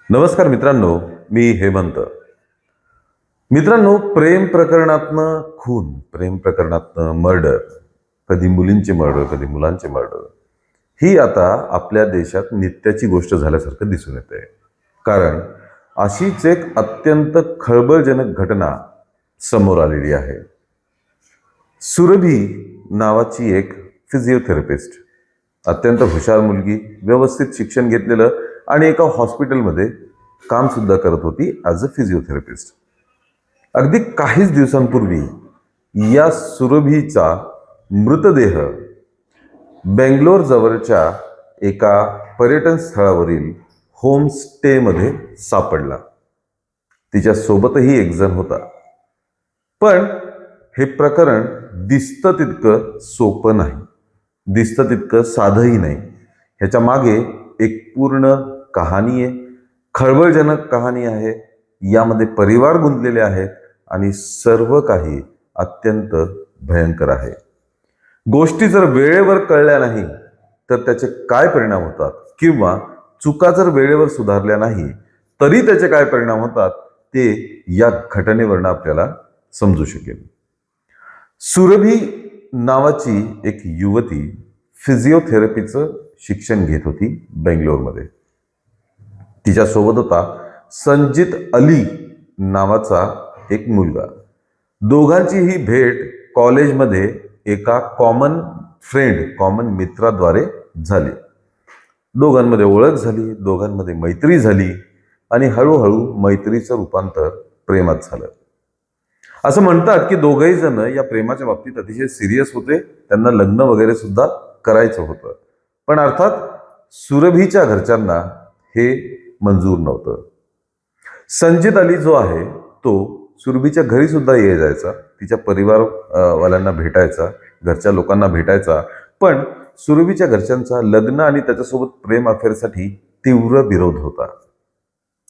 नमस्कार मित्रांनो, मी हेमंत. मित्रांनो, प्रेम प्रकरणातनं खून, प्रेम प्रकरणातनं मर्डर, कधी मुलींचे मर्डर, कधी मुलांचे मर्डर, ही आता आपल्या देशात नित्याची गोष्ट झाल्यासारखं दिसून येते. कारण अशीच एक अत्यंत खळबळजनक घटना समोर आलेली आहे. सुरभी नावाची एक फिजिओथेरपिस्ट, अत्यंत हुशार मुलगी, व्यवस्थित शिक्षण घेतलेलं आणि एका हॉस्पिटलमध्ये काम सुद्धा करत होती ॲज अ फिजिओथेरपिस्ट. अगदी काहीच दिवसांपूर्वी या सुरभीचा मृतदेह बेंगलोर जवळच्या एका पर्यटन स्थळावरील होमस्टेमध्ये सापडला. तिच्या सोबतही एक जण होता. पण हे प्रकरण दिसतं तितकं सोपं नाही, दिसतं तितकं साधंही नाही. ह्याच्या मागे एक पूर्ण कहाणी आहे, खळबळजनक कहाणी आहे. यामध्ये परिवार गुंतलेले आहेत आणि सर्व काही अत्यंत भयंकर आहे. गोष्टी जर वेळेवर कळल्या नाही तर त्याचे काय परिणाम होतात, किंवा चुका जर वेळेवर सुधारल्या नाही तरी त्याचे काय परिणाम होतात, ते या घटनेवरून आपल्याला समजू शकेल. सुरभी नावाची एक युवती फिजिओथेरपीचं शिक्षण घेत होती बेंगलोरमध्ये. तिच्यासोबत होता संजित अली नावाचा एक मुलगा. दोघांची ही भेट कॉलेजमध्ये एका कॉमन मित्राद्वारे झाली. दोघांमध्ये ओळख झाली, दोघांमध्ये मैत्री झाली आणि हळूहळू मैत्रीचं रूपांतर प्रेमात झालं. असं म्हणतात की दोघंही जण या प्रेमाच्या बाबतीत अतिशय सिरियस होते. त्यांना लग्न वगैरे सुद्धा करायचं होतं. पण अर्थात सुरभीच्या घरच्यांना हे मंजूर नव्हतं. संजित अली जो आहे तो सुरभीच्या घरी सुद्धा ये जायचा, तिच्या परिवारवाल्यांना भेटायचा, घरच्या लोकांना भेटायचा. पण सुरभीच्या घरच्यांचा लग्न आणि त्याच्यासोबत प्रेम अफेअरसाठी तीव्र विरोध होता.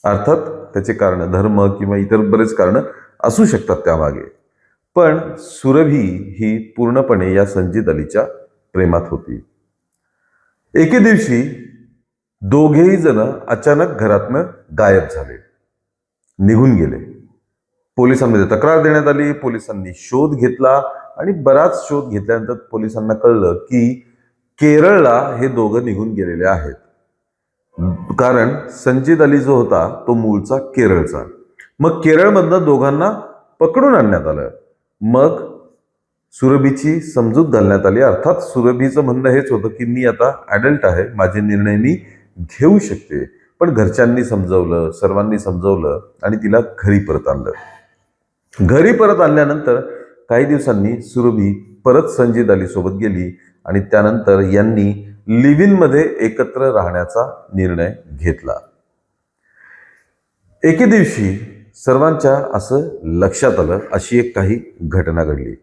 अर्थात त्याचे कारण धर्म किंवा इतर बरेच कारण असू शकतात त्यामागे. पण सुरभी ही पूर्णपणे या संजित अलीच्या प्रेमात होती. एके दिवशी दोघेही जण अचानक घरातनं गायब झाले, निघून गेले. पोलिसांमध्ये तक्रार देण्यात आली. पोलिसांनी शोध घेतला आणि बराच शोध घेतल्यानंतर पोलिसांना कळलं की केरळला हे दोघं निघून गेलेले आहेत. कारण संजित अली जो होता तो मूळचा केरळचा. मग केरळमधनं दोघांना पकडून आणण्यात आलं. मग सुरभीची समजूत घालण्यात आली. अर्थात सुरभीचं म्हणणं हेच होतं की मी आता ॲडल्ट आहे, माझे निर्णय मी घेऊ शकते. पण घरच्यांनी समजवलं, सर्वांनी समजवलं आणि तिला घरी परत आणलं. घरी परत आणल्यानंतर काही दिवसांनी सुरभी परत संजित अली सोबत गेली आणि त्यानंतर यांनी लिव्ह इन मध्ये एकत्र राहण्याचा निर्णय घेतला. एके दिवशी सर्वांच्या असं लक्षात आलं, अशी एक काही घटना घडली.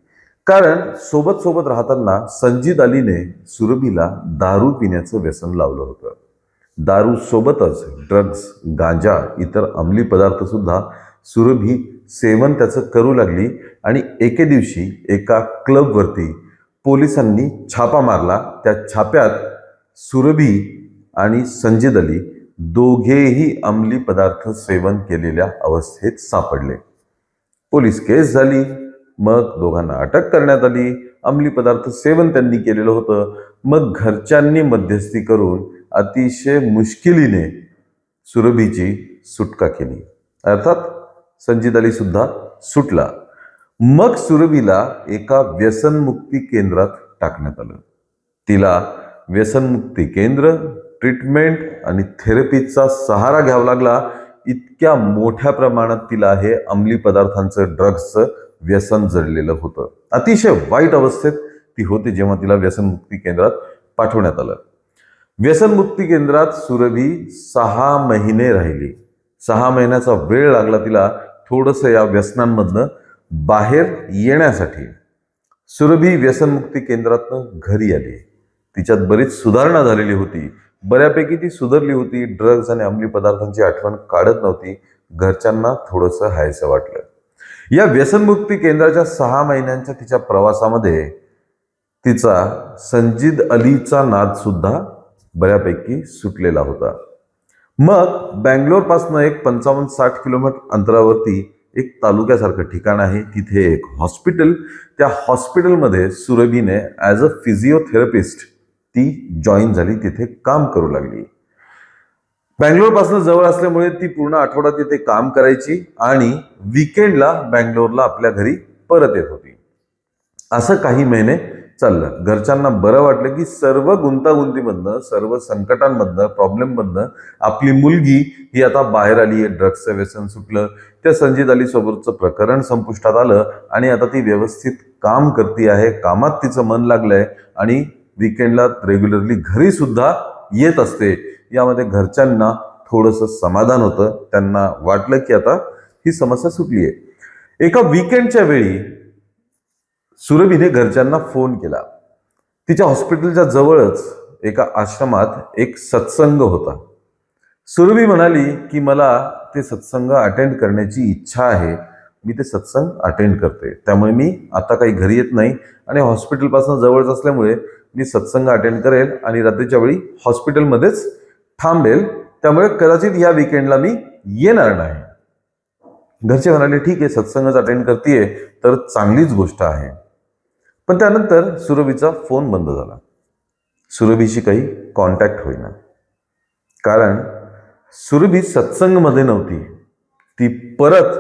कारण सोबत सोबत राहताना संजित अलीने सुरभीला दारू पिण्याचं व्यसन लावलं होतं. दारू सोबतच ड्रग्ज, गांजा, इतर अंमली पदार्थ सुद्धा सुरभी सेवन त्याचं करू लागली. आणि एके दिवशी एका क्लबवरती पोलिसांनी छापा मारला. त्या छाप्यात सुरभी आणि संजित अली दोघेही अंमली पदार्थ सेवन केलेल्या अवस्थेत सापडले. पोलीस केस झाली. मग दोघांना अटक करण्यात आली. अंमली पदार्थ सेवन त्यांनी केलेलं होतं. मग घरच्यांनी मध्यस्थी करून अतिशय मुश्किलीने सुरभीची सुटका केली. अर्थात संजित अली सुद्धा सुटला. मग सुरभीला एका व्यसनमुक्ती केंद्रात टाकण्यात आलं. तिला व्यसनमुक्ती केंद्र, ट्रीटमेंट आणि थेरपीचा सहारा घ्यावा लागला. इतक्या मोठ्या प्रमाणात तिला हे अंमली पदार्थांचं, ड्रग्सचं व्यसन जडलेलं होतं. अतिशय वाईट अवस्थेत ती होती जेव्हा तिला व्यसनमुक्ती केंद्रात पाठवण्यात आलं. व्यसनमुक्ती केंद्रात सुरभी 6 महिने राहिली. 6 महिन्याचा वेळ लागला तिला थोडंसं या व्यसनांमधनं बाहेर येण्यासाठी. सुरभी व्यसनमुक्ती केंद्रातनं घरी आली. तिच्यात बरीच सुधारणा झालेली होती. बऱ्यापैकी ती सुधारली होती. ड्रग्ज आणि अंमली पदार्थांची आठवण काढत नव्हती. घरच्यांना थोडंसं हायसं वाटलं. या व्यसनमुक्ती केंद्राच्या 6 महिन्यांच्या तिच्या प्रवासामध्ये तिचा संजित अलीचा नाद सुद्धा बऱ्यापैकी सुटलेला होता. मग बँगलोरपासनं एक 55-60 किलोमीटर अंतरावरती एक तालुक्यासारखं ठिकाण आहे. तिथे एक हॉस्पिटल, त्या हॉस्पिटलमध्ये सुरभीने ॲज अ फिजिओथेरपिस्ट ती जॉईन झाली, तिथे काम करू लागली. बँगलोरपासून जवळ असल्यामुळे ती पूर्ण आठवडा तिथे काम करायची आणि विकेंडला बँगलोरला आपल्या घरी परत येत होती. असं काही महिने चाललं. घरच्यांना बरं वाटलं की सर्व गुंतागुंतीमधनं, सर्व संकटांमधनं, प्रॉब्लेममधनं आपली मुलगी ही आता बाहेर आली आहे. ड्रग्सचं व्यसन सुटलं, त्या संजीत अली सोबतचं प्रकरण संपुष्टात आलं आणि आता ती व्यवस्थित काम करते आहे. कामात तिचं मन लागलंय आणि विकेंडला रेग्युलरली घरी सुद्धा येत असते. यामध्ये घरच्यांना थोडंसं समाधान होतं. त्यांना वाटलं की आता ही समस्या सुटली आहे. एका विकेंडच्या वेळी सुरभीने घरच्यांना फोन केला. तिच्या हॉस्पिटलच्या जवळच एका आश्रमात एक सत्संग होता. सुरभी म्हणाली की मला ते सत्संग अटेंड करण्याची इच्छा आहे, मी ते सत्संग अटेंड करते, त्यामुळे मी आता काही घरी येत नाही आणि हॉस्पिटलपासून जवळच असल्यामुळे मी सत्संग अटेंड करेल आणि रात्रीच्या वेळी हॉस्पिटलमध्येच थांबेल, त्यामुळे कदाचित या विकेंडला मी येणार नाही. घरचे म्हणाले ठीक आहे, सत्संगच अटेंड करतेय तर चांगलीच गोष्ट आहे. पण त्यानंतर सुरभीचा फोन बंद झाला. सुरभीशी काही कॉन्टॅक्ट होईना, कारण सुरभी सत्संगमध्ये नव्हती. ती परत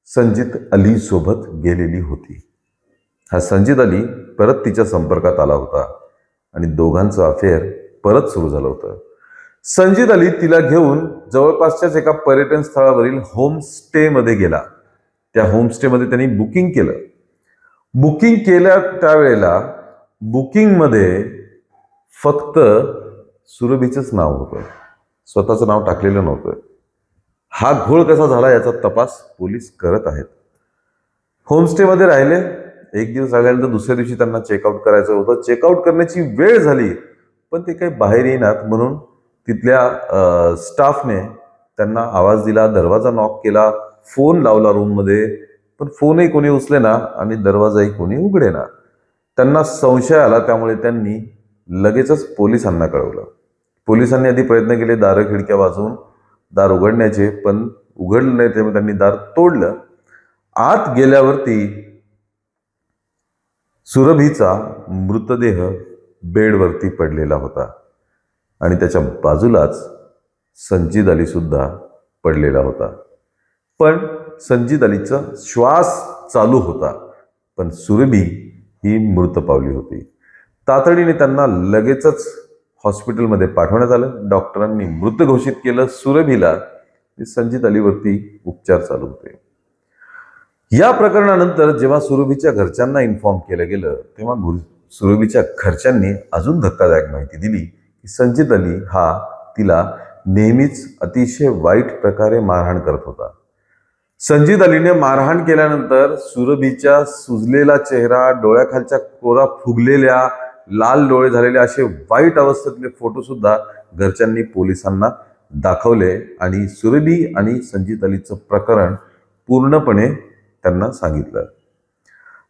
संजीत अली सोबत गेलेली होती. हा संजीत अली परत तिच्या संपर्कात आला होता आणि दोघांचं अफेअर परत सुरू झालं होतं. संजीत अली तिला घेऊन जवळपासच्याच एका पर्यटन स्थळावरील होमस्टेमध्ये गेला. त्या होमस्टेमध्ये त्यांनी बुकिंग केलं. बुकिंग केल्या त्यावेळेला बुकिंगमध्ये फक्त सुरभीचंच नाव होतं, स्वतःचं नाव टाकलेलं नव्हतं. हा घोळ कसा झाला याचा तपास पोलीस करत आहेत. होमस्टेमध्ये राहिले. एक दिवस राहिल्यानंतर दुसऱ्या दिवशी त्यांना चेकआउट करायचं होतं. चेकआउट करण्याची वेळ झाली पण ते काही बाहेर येईनात, म्हणून तिथल्या स्टाफने त्यांना आवाज दिला, दरवाजा नॉक केला, फोन लावला रूममध्ये, पण फोनही कोणी उचलेना आणि दरवाजाही कोणी उघडेना. त्यांना संशय आला, त्यामुळे त्यांनी लगेचच पोलिसांना कळवलं. पोलिसांनी आधी प्रयत्न केले दारं खिडक्या वाजवून दार उघडण्याचे, पण उघडलं नाही, त्यामुळे त्यांनी दार तोडलं. आत गेल्यावरती सुरभीचा मृतदेह बेडवरती पडलेला होता आणि त्याच्या बाजूलाच संजीत अली सुद्धा पडलेला होता. पण संजीत अलीचा श्वास चालू होता, पण सुरभी ही मृत पावली होती. तातडीने त्यांना लगेचच हॉस्पिटलमध्ये पाठवण्यात आलं. डॉक्टरांनी मृत घोषित केलं सुरभीला. संजीत अलीवरती उपचार चालू होते. या प्रकरणानंतर जेव्हा सुरभीच्या घरच्यांना इन्फॉर्म केलं गेलं, तेव्हा सुरभीच्या घरच्यांनी अजून धक्कादायक माहिती दिली की संजीत अली हा तिला नेहमीच अतिशय वाईट प्रकारे मारहाण करत होता. संजीत अलीने मारहाण केल्यानंतर सुरभीच्या सुजलेला चेहरा, डोळ्याखालच्या कोरा फुगलेल्या, लाल डोळे झालेले असे वाईट अवस्थेतले फोटो सुद्धा घरच्यांनी पोलिसांना दाखवले आणि सुरभी आणि संजीत अलीचं प्रकरण पूर्णपणे त्यांना सांगितलं.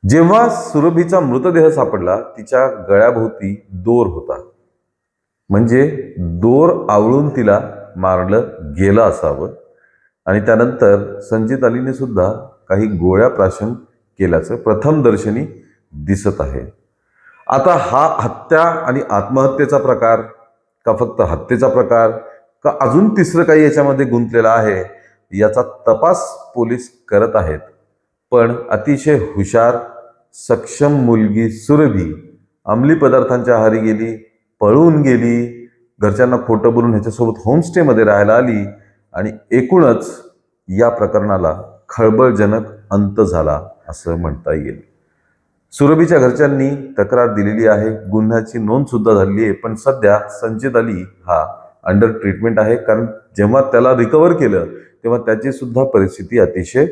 जेव्हा सुरभीचा मृतदेह सापडला, तिच्या गळ्याभोवती दोर होता, म्हणजे दोर आवळून तिला मारलं गेलं असावं. आणि त्यानंतर संजीत अलीने सुद्धा काही गोळ्या प्राशन केल्याचं प्रथमदर्शनी दिसत आहे. आता हा हत्या आणि आत्महत्येचा प्रकार का फक्त हत्येचा प्रकार का अजून तिसरं काही याच्यामध्ये गुंतलेलं आहे, याचा तपास पोलीस करत आहेत. पण अतिशय हुशार, सक्षम मुलगी सुरभी अंमली पदार्थांच्या आहारी गेली, पळून गेली, घरच्यांना खोटं बोलून ह्याच्यासोबत होमस्टेमध्ये राहायला आली आणि एकूणच या प्रकरणाला खळबळजनक अंत झाला असं म्हणता येईल. सुरभीच्या घरच्यांनी तक्रार दिलेली आहे, गुन्ह्याची नोंद सुद्धा झालेली आहे. पण सध्या संजीत अली हा अंडर ट्रीटमेंट आहे, कारण जेव्हा त्याला रिकवर केलं तेव्हा त्याची सुद्धा परिस्थिती अतिशय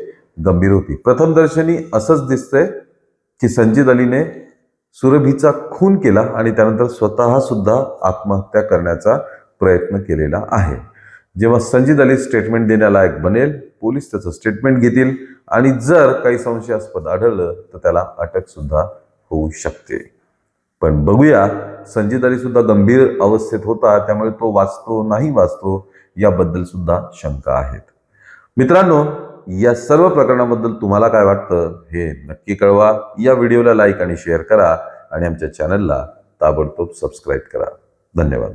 गंभीर होती. प्रथमदर्शनी असंच दिसतंय की संजीत अलीने सुरभीचा खून केला आणि त्यानंतर स्वतः सुद्धा आत्महत्या करण्याचा प्रयत्न केलेला आहे. जेव्हा संजीत अली स्टेटमेंट देण्यालायक बनेल, पोलीस त्याचं स्टेटमेंट घेतील आणि जर काही संशयास्पद आढळलं तर त्याला अटक सुद्धा होऊ शकते. पण बघूया, संजित अली सुद्धा गंभीर अवस्थेत होता, त्यामुळे तो वाचतो नाही वाचतो याबद्दल सुद्धा शंका आहेत. मित्रांनो, या सर्व प्रकरणाबद्दल तुम्हाला काय वाटतं हे नक्की कळवा. या व्हिडिओला लाईक आणि शेअर करा आणि आमच्या चॅनलला ताबडतोब सबस्क्राईब करा. धन्यवाद.